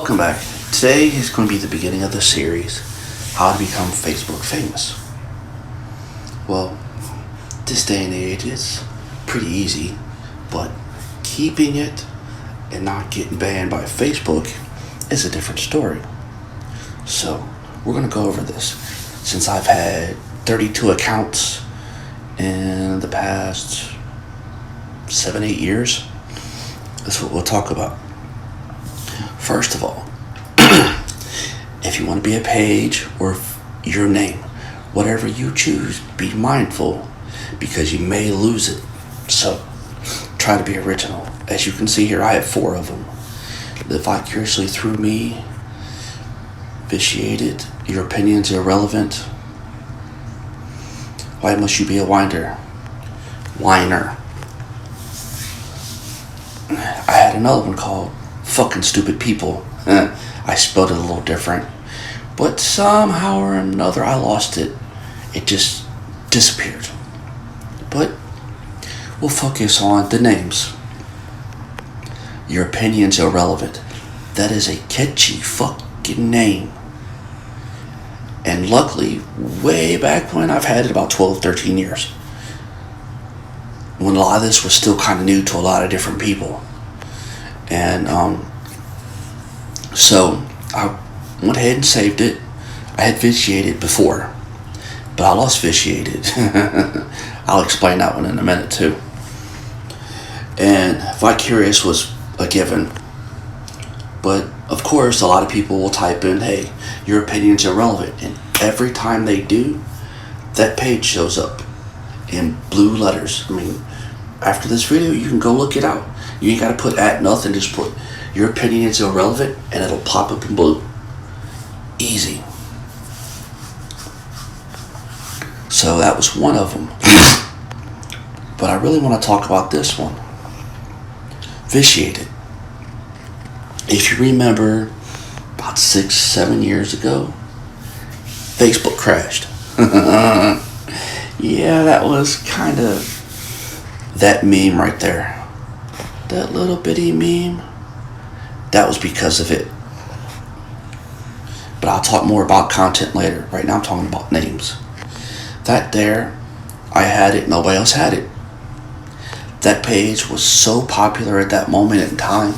Welcome back. Today is going to be the beginning of the series, How to Become Facebook Famous. Well, this day and age is pretty easy, but keeping it and not getting banned by Facebook is a different story. So, we're going to go over this. Since I've had 32 accounts in the past 7-8 years, that's what we'll talk about. First of all, if you want to be a page or your name, whatever you choose, be mindful because you may lose it. So try to be original. As you can see here, I have 4 of them. Live vicariously through me, Vitiated, your opinion's irrelevant. Why must you be a whiner? I had another one called Fucking Stupid People. I spelled it a little different, but somehow or another I lost it. It just disappeared. But we'll focus on the names. Your opinion's irrelevant. That is a catchy fucking name. And luckily, way back when, I've had it about 12, 13 years. When a lot of this was still kind of new to a lot of different people. And so I went ahead and saved it. I had Vitiated before, but I lost Vitiated. I'll explain that one in a minute too. And Vicarious was a given. But of course, a lot of people will type in, hey, your opinion's irrelevant. And every time they do, that page shows up in blue letters. I mean, after this video, you can go look it out. You ain't got to put at nothing, just put your opinion is irrelevant and it'll pop up in blue. Easy. So that was one of them. But I really want to talk about this one. Vitiated. If you remember, about 6-7 years ago, Facebook crashed. Yeah, that was kind of that meme right there. That little bitty meme, that was because of it. But I'll talk more about content later. Right now I'm talking about names. That there, I had it, nobody else had it. That page was so popular at that moment in time,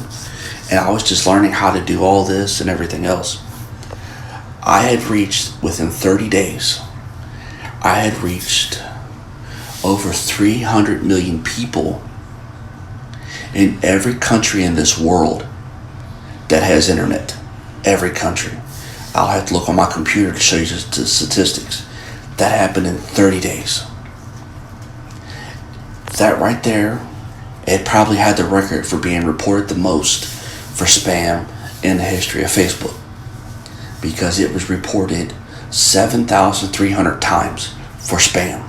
and I was just learning how to do all this and everything else. I had reached, within 30 days, I had reached over 300 million people in every country in this world that has internet. Every country. I'll have to look on my computer to show you the statistics. That happened in 30 days. That right there, it probably had the record for being reported the most for spam in the history of Facebook, because it was reported 7,300 times for spam,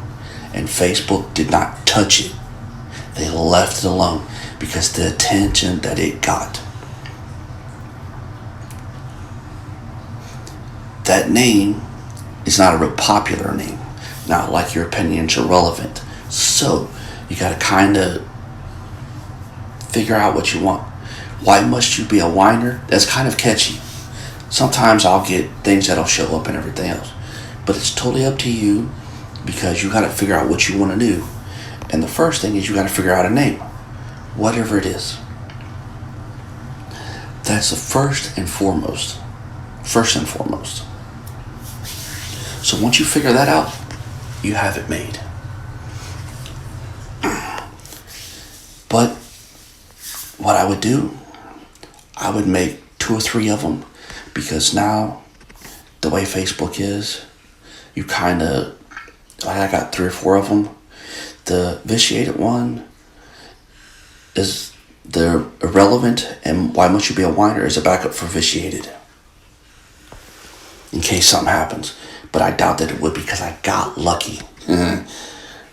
and Facebook did not touch it. They left it alone because the attention that it got. That name is not a real popular name. Not like your opinion's irrelevant. So you got to kind of figure out what you want. Why must you be a whiner? That's kind of catchy. Sometimes I'll get things that'll show up and everything else. But it's totally up to you, because you got to figure out what you want to do. And the first thing is you got to figure out a name. Whatever it is. That's the first and foremost. So once you figure that out, you have it made. But what I would do, I would make 2 or 3 of them, because now the way Facebook is, you kind of, I got 3 or 4 of them. The Vitiated one is the irrelevant, and why must you be a whiner is a backup for Vitiated, in case something happens. But I doubt that it would, because I got lucky.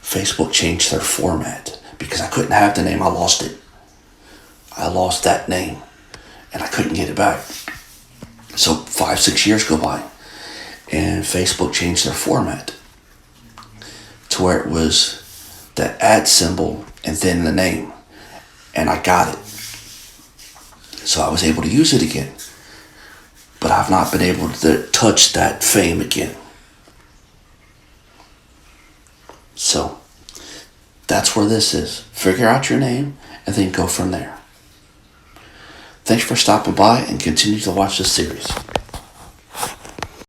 Facebook changed their format because I couldn't have the name. I lost it. I lost that name and I couldn't get it back. So 5-6 years go by and Facebook changed their format to where it was the @ symbol and then the name, and I got it. So I was able to use it again. but I've not been able to touch that fame again. So, that's where this is. Figure out your name and then go from there. Thanks for stopping by and continue to watch this series.